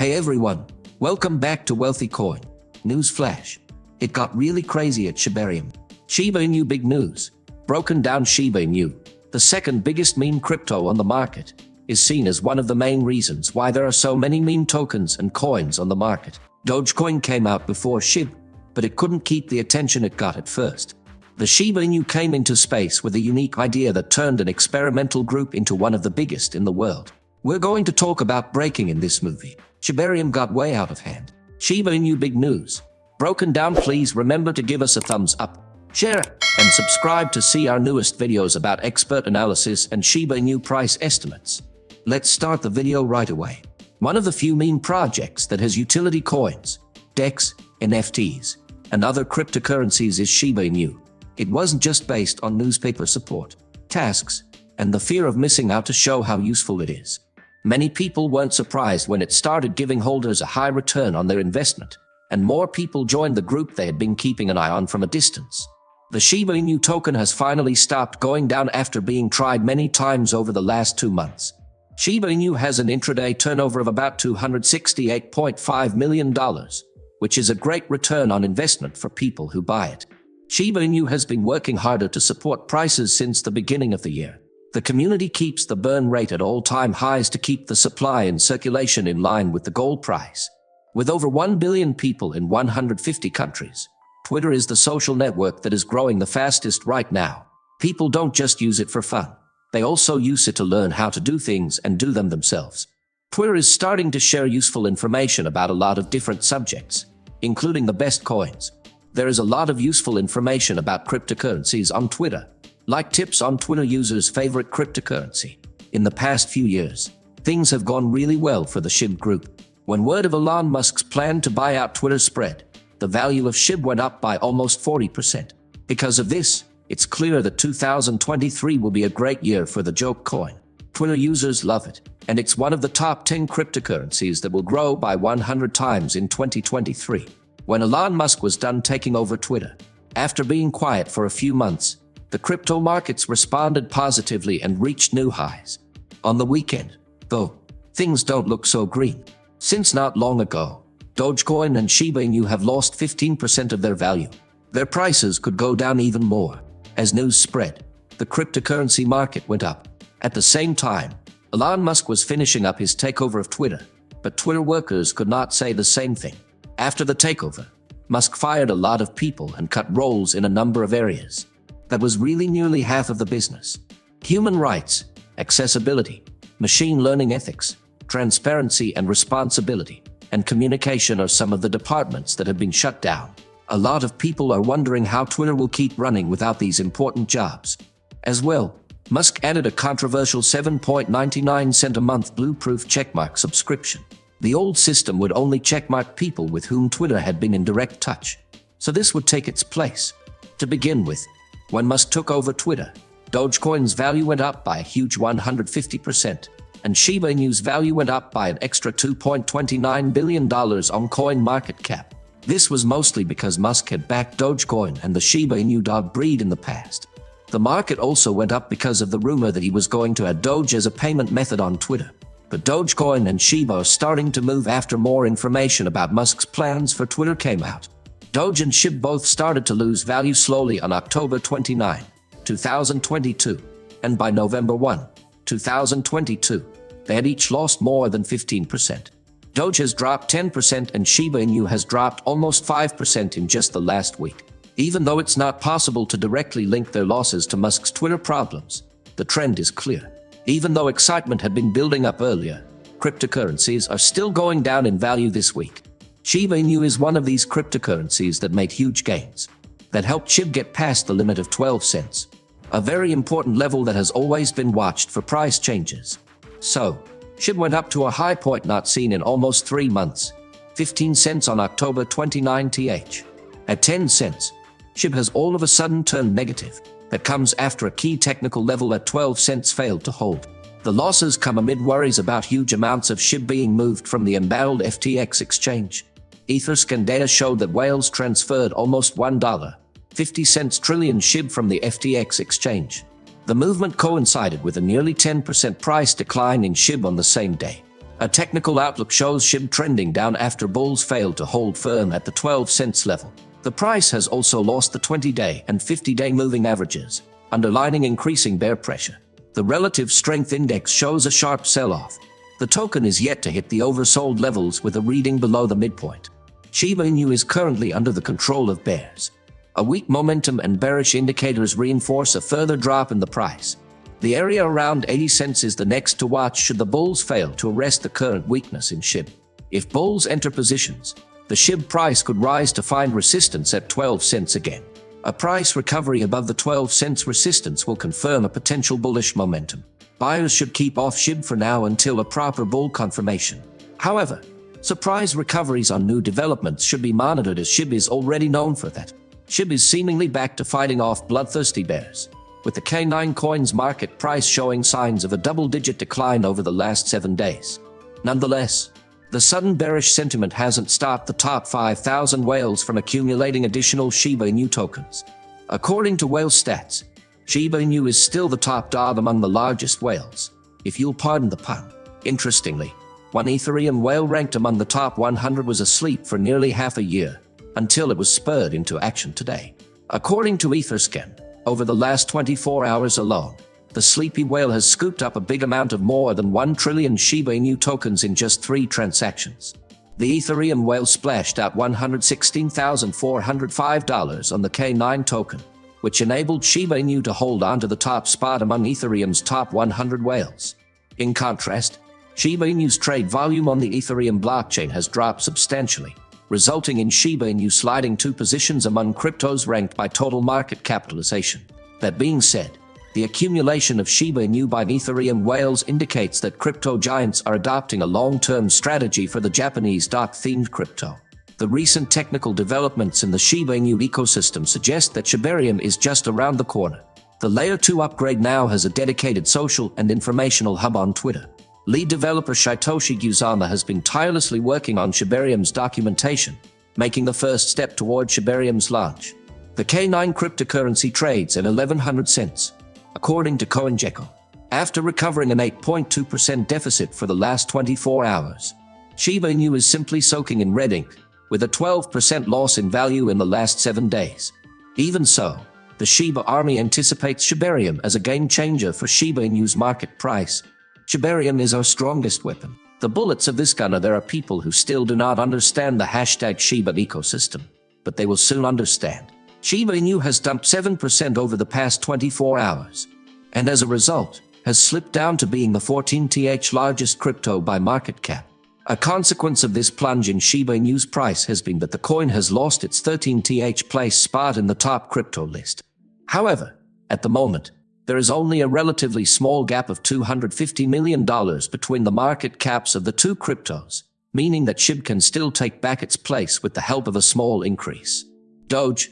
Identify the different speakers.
Speaker 1: Hey everyone, welcome back to Wealthy Coin. News flash. It got really crazy at Shibarium. Shiba Inu big news. Broken down. Shiba Inu, the second biggest meme crypto on the market, is seen as one of the main reasons why there are so many meme tokens and coins on the market. Dogecoin came out before Shib, but it couldn't keep the attention it got at first. The Shiba Inu came into space with a unique idea that turned an experimental group into one of the biggest in the world. We're going to talk about breaking in this movie. Shibarium got way out of hand. Shiba Inu big news. Broken down. Please remember to give us a thumbs up, share, and subscribe to see our newest videos about expert analysis and Shiba Inu price estimates. Let's start the video right away. One of the few meme projects that has utility coins, DEX, NFTs, and other cryptocurrencies is Shiba Inu. It wasn't just based on newspaper support, tasks, and the fear of missing out to show how useful it is. Many people weren't surprised when it started giving holders a high return on their investment, and more people joined the group they had been keeping an eye on from a distance. The Shiba Inu token has finally stopped going down after being tried many times over the last 2 months. Shiba Inu has an intraday turnover of about $268.5 million, which is a great return on investment for people who buy it. Shiba Inu has been working harder to support prices since the beginning of the year. The community keeps the burn rate at all-time highs to keep the supply in circulation in line with the gold price. With over 1 billion people in 150 countries, Twitter is the social network that is growing the fastest right now. People don't just use it for fun. They also use it to learn how to do things and do them themselves. Twitter is starting to share useful information about a lot of different subjects, including the best coins. There is a lot of useful information about cryptocurrencies on Twitter, like tips on Twitter users' favorite cryptocurrency. In the past few years, things have gone really well for the Shib group. When word of Elon Musk's plan to buy out Twitter spread, the value of Shib went up by almost 40%. Because of this, it's clear that 2023 will be a great year for the joke coin. Twitter users love it, and it's one of the top 10 cryptocurrencies that will grow by 100 times in 2023. When Elon Musk was done taking over Twitter, after being quiet for a few months, the crypto markets responded positively and reached new highs. On the weekend, though, things don't look so green. Since not long ago, Dogecoin and Shiba Inu have lost 15% of their value. Their prices could go down even more. As news spread, the cryptocurrency market went up. At the same time, Elon Musk was finishing up his takeover of Twitter, but Twitter workers could not say the same thing. After the takeover, Musk fired a lot of people and cut roles in a number of areas. That was really nearly half of the business. Human rights, accessibility, machine learning ethics, transparency and responsibility, and communication are some of the departments that have been shut down. A lot of people are wondering how Twitter will keep running without these important jobs. As well, Musk added a controversial 7.99 cent a month Blueproof checkmark subscription. The old system would only checkmark people with whom Twitter had been in direct touch, so this would take its place. To begin with, when Musk took over Twitter, Dogecoin's value went up by a huge 150%, and Shiba Inu's value went up by an extra $2.29 billion on CoinMarketCap. This was mostly because Musk had backed Dogecoin and the Shiba Inu dog breed in the past. The market also went up because of the rumor that he was going to add Doge as a payment method on Twitter. But Dogecoin and Shiba are starting to move after more information about Musk's plans for Twitter came out. Doge and Shib both started to lose value slowly on October 29, 2022, and by November 1, 2022, they had each lost more than 15%. Doge has dropped 10% and Shiba Inu has dropped almost 5% in just the last week. Even though it's not possible to directly link their losses to Musk's Twitter problems, the trend is clear. Even though excitement had been building up earlier, cryptocurrencies are still going down in value this week. Shiba Inu is one of these cryptocurrencies that made huge gains, that helped Shib get past the limit of 12 cents, a very important level that has always been watched for price changes. So, Shib went up to a high point not seen in almost 3 months, 15 cents on October 29 th. At 10 cents, Shib has all of a sudden turned negative. That comes after a key technical level at 12 cents failed to hold. The losses come amid worries about huge amounts of Shib being moved from the embattled FTX exchange. Etherscan data showed that whales transferred almost $1.50 trillion Shib from the FTX exchange. The movement coincided with a nearly 10% price decline in Shib on the same day. A technical outlook shows Shib trending down after bulls failed to hold firm at the 12-cent level. The price has also lost the 20-day and 50-day moving averages, underlining increasing bear pressure. The relative strength index shows a sharp sell-off. The token is yet to hit the oversold levels with a reading below the midpoint. Shiba Inu is currently under the control of bears. A weak momentum and bearish indicators reinforce a further drop in the price. The area around 80 cents is the next to watch should the bulls fail to arrest the current weakness in Shib. If bulls enter positions, the Shib price could rise to find resistance at 12 cents again. A price recovery above the 12 cents resistance will confirm a potential bullish momentum. Buyers should keep off Shib for now until a proper bull confirmation. However, surprise recoveries on new developments should be monitored as Shib is already known for that. Shib is seemingly back to fighting off bloodthirsty bears, with the K9 coin's market price showing signs of a double-digit decline over the last 7 days. Nonetheless, the sudden bearish sentiment hasn't stopped the top 5,000 whales from accumulating additional Shiba Inu tokens. According to whale stats, Shiba Inu is still the top dog among the largest whales, if you'll pardon the pun. Interestingly, one Ethereum whale ranked among the top 100 was asleep for nearly half a year, until it was spurred into action today. According to Etherscan, over the last 24 hours alone, the sleepy whale has scooped up a big amount of more than 1 trillion Shiba Inu tokens in just 3 transactions. The Ethereum whale splashed out $116,405 on the K9 token, which enabled Shiba Inu to hold on to the top spot among Ethereum's top 100 whales. In contrast, Shiba Inu's trade volume on the Ethereum blockchain has dropped substantially, resulting in Shiba Inu sliding 2 positions among cryptos ranked by total market capitalization. That being said, the accumulation of Shiba Inu by Ethereum whales indicates that crypto giants are adopting a long-term strategy for the Japanese dog-themed crypto. The recent technical developments in the Shiba Inu ecosystem suggest that Shibarium is just around the corner. The Layer 2 upgrade now has a dedicated social and informational hub on Twitter. Lead developer Shitoshi Guzama has been tirelessly working on Shibarium's documentation, making the first step toward Shibarium's launch. The K9 cryptocurrency trades at 1100 cents, according to CoinGecko, after recovering an 8.2% deficit for the last 24 hours. Shiba Inu is simply soaking in red ink, with a 12% loss in value in the last 7 days. Even so, the Shiba army anticipates Shibarium as a game changer for Shiba Inu's market price. Shibarium is our strongest weapon. The bullets of this gunner. There are people who still do not understand the hashtag Shiba ecosystem, but they will soon understand. Shiba Inu has dumped 7% over the past 24 hours, and as a result, has slipped down to being the 14th largest crypto by market cap. A consequence of this plunge in Shiba Inu's price has been that the coin has lost its 13th place spot in the top crypto list. However, at the moment, there is only a relatively small gap of $250 million between the market caps of the 2 cryptos, meaning that Shib can still take back its place with the help of a small increase. Doge,